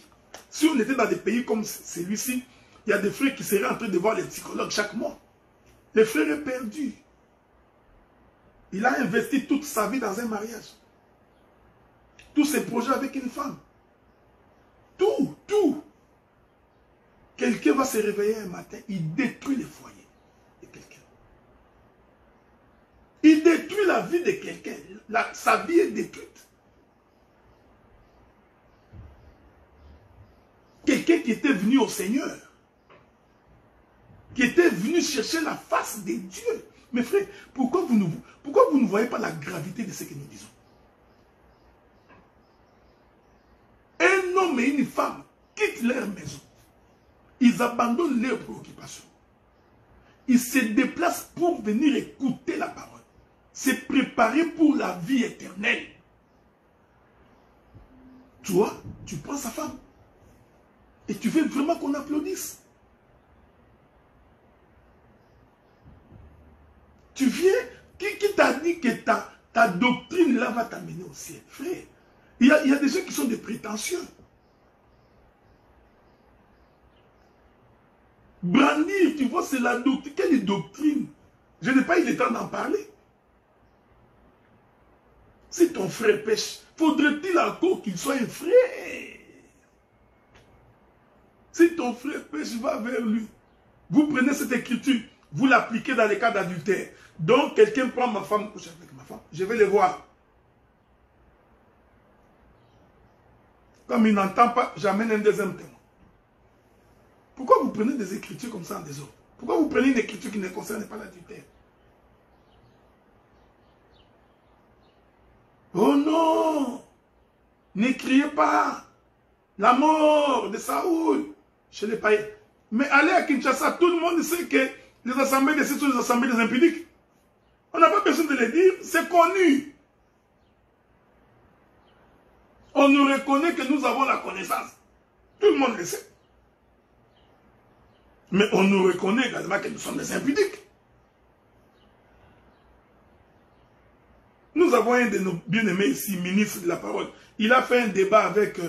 Si on était dans des pays comme celui-ci, il y a des frères qui seraient en train de voir les psychologues chaque mois. Le frère est perdu. Il a investi toute sa vie dans un mariage. Tous ses projets avec une femme. Tout. Quelqu'un va se réveiller un matin, il détruit le foyer de quelqu'un. Il détruit la vie de quelqu'un. Sa vie est détruite. Quelqu'un qui était venu au Seigneur. Qui était venu chercher la face de Dieu. Mes frères, pourquoi vous ne voyez pas la gravité de ce que nous disons? Un homme et une femme quittent leur maison. Ils abandonnent leurs préoccupations. Ils se déplacent pour venir écouter la parole. Se préparer pour la vie éternelle. Toi, tu prends sa femme. Et tu veux vraiment qu'on applaudisse. Tu viens, qui t'a dit que ta doctrine là va t'amener au ciel? Frère, il y a des gens qui sont des prétentieux. Brandir, tu vois, c'est la doctrine. Quelle doctrine? Je n'ai pas eu le temps d'en parler. Si ton frère pêche, faudrait-il encore qu'il soit un frère? Si ton frère pêche, va vers lui. Vous prenez cette écriture, vous l'appliquez dans les cas d'adultère. Donc, quelqu'un prend ma femme, couche avec ma femme, je vais le voir. Comme il n'entend pas, j'amène un deuxième témoin. Pourquoi vous prenez des écritures comme ça en désordre? Pourquoi vous prenez une écriture qui ne concerne pas l'adultère? Oh non! N'écriez pas la mort de Saoul chez les païens. Mais allez à Kinshasa, tout le monde sait que les assemblées de ces sont les assemblées des impudiques. On n'a pas besoin de le dire, c'est connu. On nous reconnaît que nous avons la connaissance. Tout le monde le sait. Mais on nous reconnaît également que nous sommes des impudiques. Nous avons un de nos bien-aimés ici, ministre de la parole. Il a fait un débat avec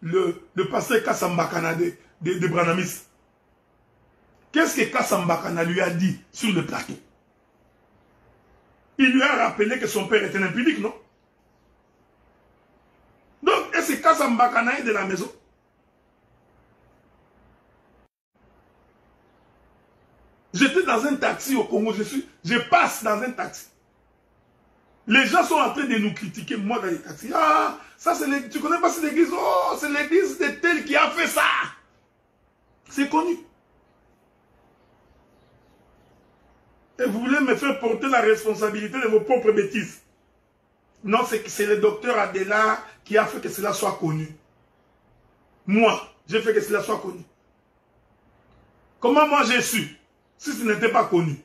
le pasteur Kassambakana de Branamis. Qu'est-ce que Kassambakana lui a dit sur le plateau? Il lui a rappelé que son père était un impudique, non? Donc, est-ce que Kassambakana est de la maison? J'étais dans un taxi au Congo, je passe dans un taxi. Les gens sont en train de nous critiquer, moi dans les taxis. Ah, ça c'est l'église, tu connais pas cette église? Oh, c'est l'église de tel qui a fait ça. C'est connu. Et vous voulez me faire porter la responsabilité de vos propres bêtises. Non, c'est le docteur Adela qui a fait que cela soit connu. Moi, j'ai fait que cela soit connu. Comment moi j'ai su? Si ce n'était pas connu.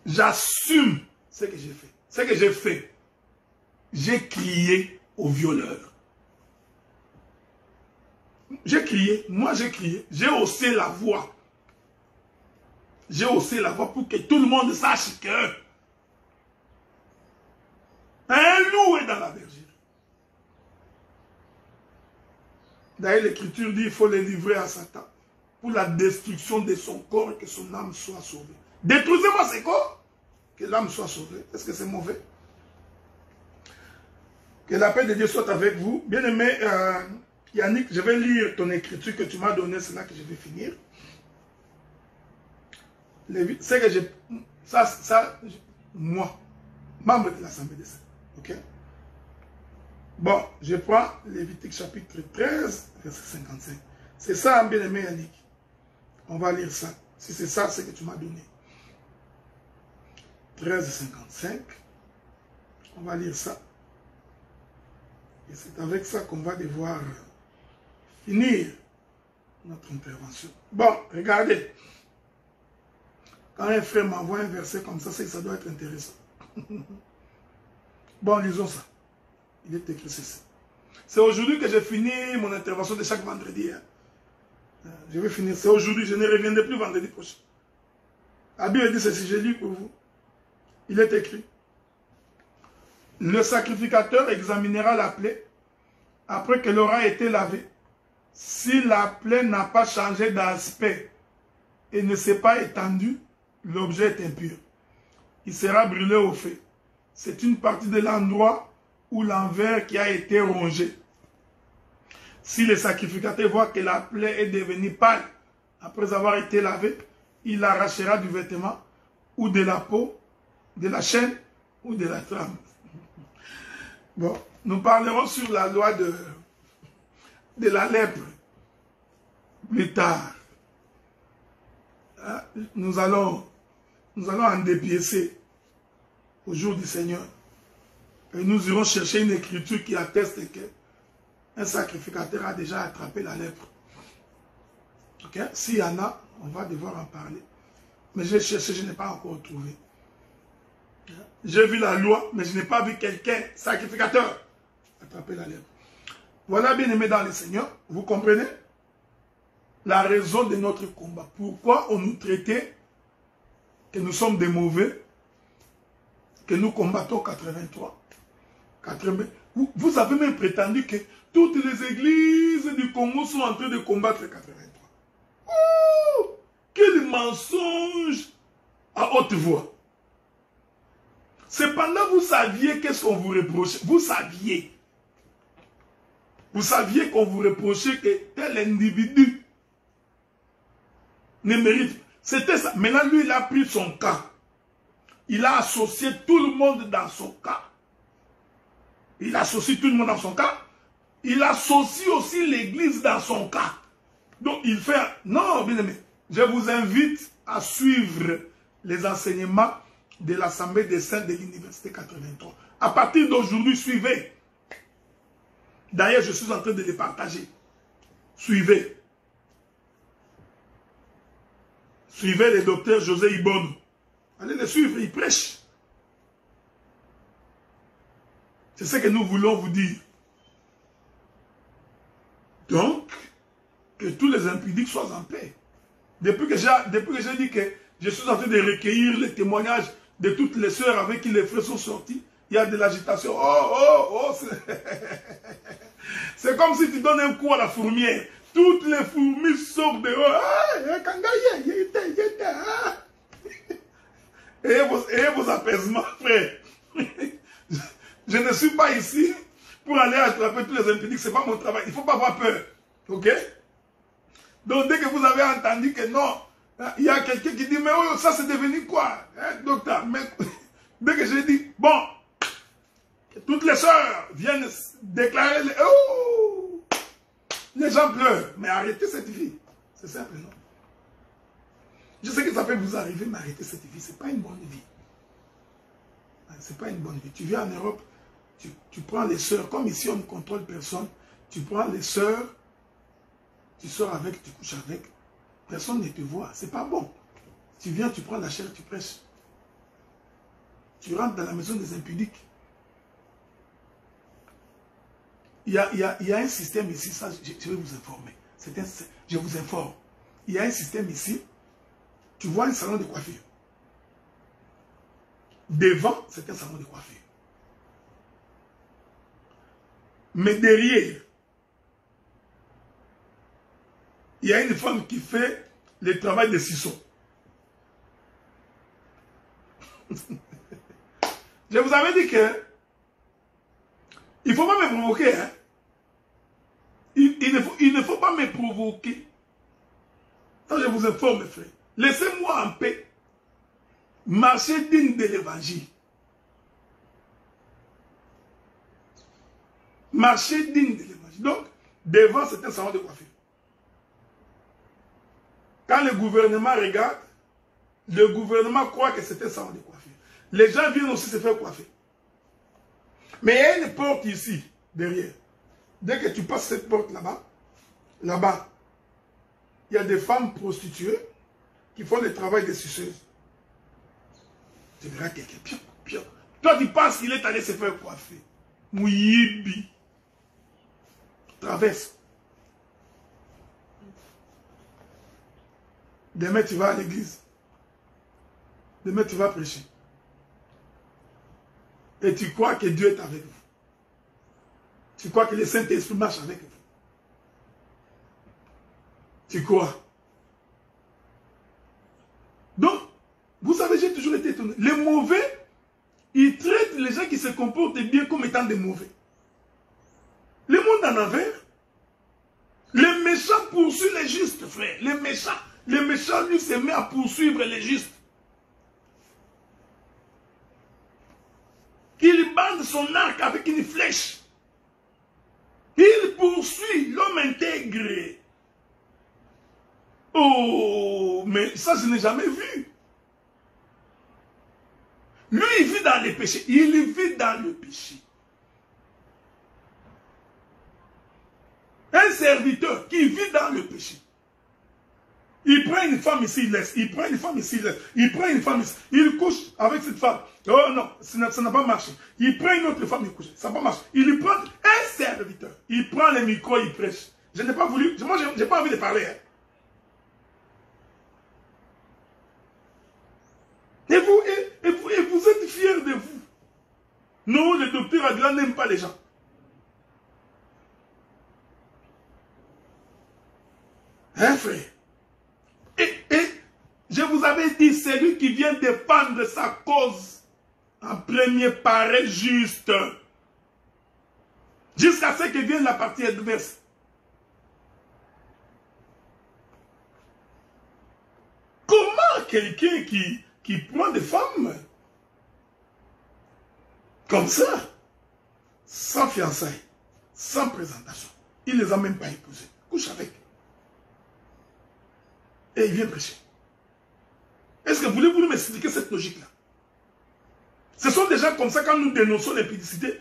J'assume ce que j'ai fait. Ce que j'ai fait. J'ai crié au violeur. J'ai crié, moi j'ai crié, j'ai haussé la voix. J'ai haussé la voix pour que tout le monde sache que un loup est dans la bergerie. D'ailleurs, l'Écriture dit qu'il faut les livrer à Satan pour la destruction de son corps et que son âme soit sauvée. Détruisez-moi ce corps, que l'âme soit sauvée. Est-ce que c'est mauvais? Que la paix de Dieu soit avec vous. Bien-aimé Yannick, je vais lire ton écriture que tu m'as donnée, c'est là que je vais finir. C'est que j'ai... moi, membre de l'Assemblée des Saints, ok? Bon, je prends Lévitique chapitre 13, verset 55. C'est ça, bien-aimé Yannick. On va lire ça. Si c'est ça, c'est que tu m'as donné. 13, 55. On va lire ça. Et c'est avec ça qu'on va devoir finir notre intervention. Bon, regardez. Quand un frère m'envoie un verset comme ça, c'est que ça doit être intéressant. Bon, lisons ça. Il est écrit ceci. C'est aujourd'hui que j'ai fini mon intervention de chaque vendredi. Hein. Je vais finir. C'est aujourd'hui, je ne reviendrai plus vendredi prochain. La Bible dit ceci, je lis pour vous. Il est écrit. Le sacrificateur examinera la plaie après qu'elle aura été lavée. Si la plaie n'a pas changé d'aspect et ne s'est pas étendue, l'objet est impur. Il sera brûlé au feu. C'est une partie de l'endroit où l'envers qui a été rongé. Si le sacrificateur voit que la plaie est devenue pâle après avoir été lavée, il l'arrachera du vêtement ou de la peau, de la chaîne ou de la trame. Bon, nous parlerons sur la loi de la lèpre plus tard. Nous allons en dépiécer au jour du Seigneur. Et nous irons chercher une écriture qui atteste que un sacrificateur a déjà attrapé la lèpre. Ok? S'il y en a, on va devoir en parler. Mais j'ai cherché, je n'ai pas encore trouvé. J'ai vu la loi, mais je n'ai pas vu quelqu'un, sacrificateur, attraper la lèpre. Voilà, bien aimé dans le Seigneur, vous comprenez la raison de notre combat. Pourquoi on nous traitait que nous sommes des mauvais, que nous combattons 83. Vous avez même prétendu que toutes les églises du Congo sont en train de combattre 83. Oh, quel mensonge à haute voix. Cependant, vous saviez qu'est-ce qu'on vous reprochait. Vous saviez. Vous saviez qu'on vous reprochait que tel individu ne mérite pas. C'était ça. Maintenant, lui, il a pris son cas. Il a associé tout le monde dans son cas. Il associe tout le monde dans son cas. Il associe aussi l'église dans son cas. Donc, il fait... Non, bien aimé. Je vous invite à suivre les enseignements de l'Assemblée des Saints de l'Université 83. À partir d'aujourd'hui, suivez. D'ailleurs, je suis en train de les partager. Suivez. Suivez le docteur José Ibono. Allez le suivre, il prêche. C'est ce que nous voulons vous dire. Donc, que tous les impudiques soient en paix. Depuis que j'ai dit que je suis en train de recueillir les témoignages de toutes les sœurs avec qui les frères sont sortis, il y a de l'agitation. Oh, c'est comme si tu donnes un coup à la fourmière. Toutes les fourmis sortent dehors. Et vos apaisements, frère. Je ne suis pas ici pour aller attraper tous les impudiques. Ce n'est pas mon travail. Il ne faut pas avoir peur. Ok? Donc, dès que vous avez entendu que non, il y a quelqu'un qui dit, mais oh, ça c'est devenu quoi? Hein, docteur, mais dès que j'ai dit, bon, toutes les sœurs viennent déclarer, oh, les gens pleurent. Mais arrêtez cette vie. C'est simple, non? Je sais que ça peut vous arriver, mais arrêtez cette vie. Ce n'est pas une bonne vie. Ce n'est pas une bonne vie. Tu viens en Europe, tu prends les sœurs, comme ici on ne contrôle personne, tu prends les sœurs, tu sors avec, tu couches avec, personne ne te voit, c'est pas bon. Tu viens, tu prends la chair, tu prêches. Tu rentres dans la maison des impudiques. Il y a un système ici, ça, je vais vous informer. Je vous informe. Il y a un système ici. Tu vois un salon de coiffure. Devant, c'est un salon de coiffure. Mais derrière, il y a une femme qui fait le travail de ciseaux. Je vous avais dit que il ne faut pas me provoquer. Hein? Il ne faut pas me provoquer. Ça, je vous informe, mes frères. Laissez-moi en paix. Marcher digne de l'évangile. Marcher digne de l'évangile. Donc, devant, c'est un salon de coiffure. Quand le gouvernement regarde, le gouvernement croit que c'est un salon de coiffure. Les gens viennent aussi se faire coiffer. Mais il y a une porte ici, derrière. Dès que tu passes cette porte là-bas, il y a des femmes prostituées qui font le travail des suceuses. Tu verras quelqu'un. Toi, tu penses qu'il est allé se faire coiffer. Mouyibi. Traverse. Demain, tu vas à l'église. Demain, tu vas prêcher. Et tu crois que Dieu est avec vous. Tu crois que le Saint-Esprit marche avec vous. Tu crois. Donc, vous savez, j'ai toujours été étonné. Les mauvais, ils traitent les gens qui se comportent bien comme étant des mauvais. Le monde en envers. Les méchants poursuivent les justes, frère. Les méchants, lui, se met à poursuivre les justes. Il bande son arc avec une flèche. Il poursuit l'homme intégré. Oh, mais ça, je n'ai jamais vu. Lui, il vit dans les péchés. Il vit dans le péché. Un serviteur qui vit dans le péché. Il prend une femme ici, il laisse. Il prend une femme ici, il laisse. Il prend une femme ici. Il couche avec cette femme. Oh non, ça n'a pas marché. Il prend une autre femme, il couche. Ça n'a pas marché. Il prend un serviteur. Il prend le micro, il prêche. Je n'ai pas voulu. Moi, je n'ai pas envie de parler. Hein. Et vous êtes fiers de vous. Non, le docteur Adlan n'aime pas les gens. Hein, frère? Et je vous avais dit, c'est lui qui vient défendre sa cause en premier paraît juste. Jusqu'à ce que vienne la partie adverse. Comment quelqu'un qui prend des femmes comme ça, sans fiançailles, sans présentation, il ne les a même pas épousées, couche avec. Et il vient prêcher. Est-ce que voulez-vous m'expliquer cette logique-là? Ce sont des gens comme ça, quand nous dénonçons l'impudicité,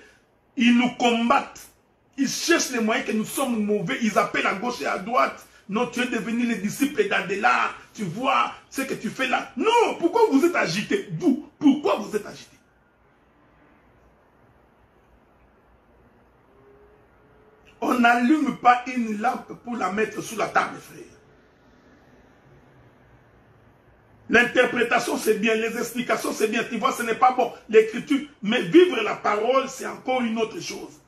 ils nous combattent. Ils cherchent les moyens que nous sommes mauvais. Ils appellent à gauche et à droite. Non, tu es devenu le disciple d'Adela. Tu vois ce que tu fais là. Non, pourquoi vous êtes agité? Vous, pourquoi vous êtes agité? On n'allume pas une lampe pour la mettre sous la table, frère. L'interprétation, c'est bien. Les explications, c'est bien. Tu vois, ce n'est pas bon. L'écriture. Mais vivre la parole, c'est encore une autre chose.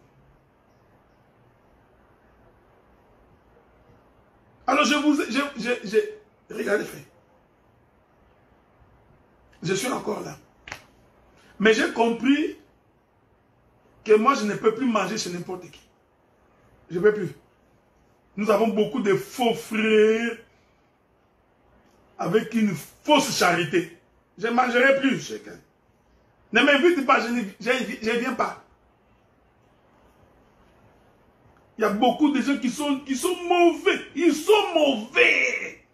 Alors, regardez, frère. Je suis encore là. Mais j'ai compris que moi, je ne peux plus manger chez n'importe qui. Je ne peux plus. Nous avons beaucoup de faux frères avec une fausse charité. Je ne mangerai plus chez quelqu'un. Ne m'invite pas, je ne viens pas. Il y a beaucoup de gens qui sont mauvais. Ils sont mauvais.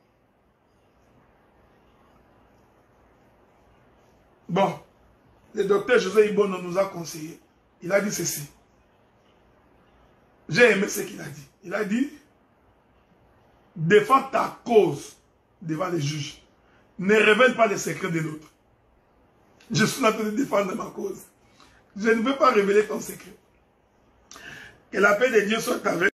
Bon, le docteur José Ibono nous a conseillé. Il a dit ceci. J'ai aimé ce qu'il a dit. Il a dit, défends ta cause devant les juges. Ne révèle pas les secrets de l'autre. Je suis en train de défendre ma cause. Je ne veux pas révéler ton secret. Que la paix de Dieu soit avec